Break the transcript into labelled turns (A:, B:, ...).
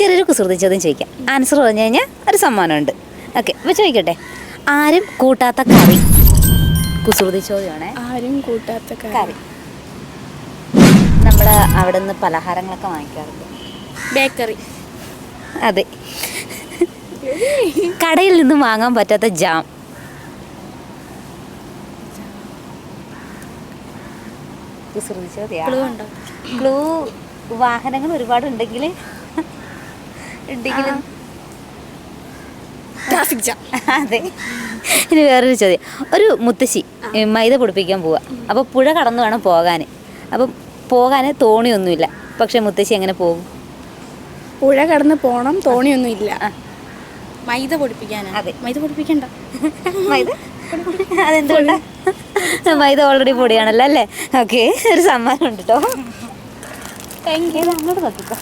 A: ചെറിയൊരു കുസൃതി ചോദ്യം ചോദിക്കാം. ആൻസർ പറഞ്ഞു കഴിഞ്ഞാൽ ഒരു സമ്മാനമുണ്ട്. ഓക്കെ, അപ്പോൾ ചോദിക്കട്ടെ. ആരും കൂട്ടാത്ത കറി. കുസൃതി ചോദ്യമാണേ.
B: ആരും കൂട്ടാത്ത
A: കറി. നമ്മൾ അവിടെ നിന്ന് പലഹാരങ്ങളൊക്കെ വാങ്ങിക്കാറുണ്ട്.
B: ബേക്കറി.
A: അതെ. കടയിൽ നിന്ന് വാങ്ങാൻ പറ്റാത്ത ജാം. കുസൃതി ചോദ്യം. ക്ലൂ വാഹനങ്ങൾ ഒരുപാടുണ്ടെങ്കിൽ
B: ട്രാഫിക് ജാം.
A: അതെ. ഇനി വേറൊരു ചോദ്യം. ഒരു മുത്തശ്ശി മൈദ പൊടിപ്പിക്കാൻ പോവുക. അപ്പോൾ പുഴ കടന്നു വേണം പോകാൻ. അപ്പം പോകാൻ തോണിയൊന്നുമില്ല. പക്ഷെ മുത്തശ്ശി എങ്ങനെ പോകും?
B: പുഴ കടന്ന് പോകണം, തോണിയൊന്നും ഇല്ല. മൈദ പൊടിപ്പിക്കാനാ?
A: അതെ.
B: മൈദ പൊടിപ്പിക്കണ്ട.
A: മൈദ അതെന്തുകൊണ്ടാ? മൈദ ഓൾറെഡി പൊടിയാണല്ലോ അല്ലേ? ഓക്കെ, ഒരു സമ്മാനം ഉണ്ട് കേട്ടോ.
B: Thank you.
A: അങ്ങോട്ട് നോക്കിക്കോ.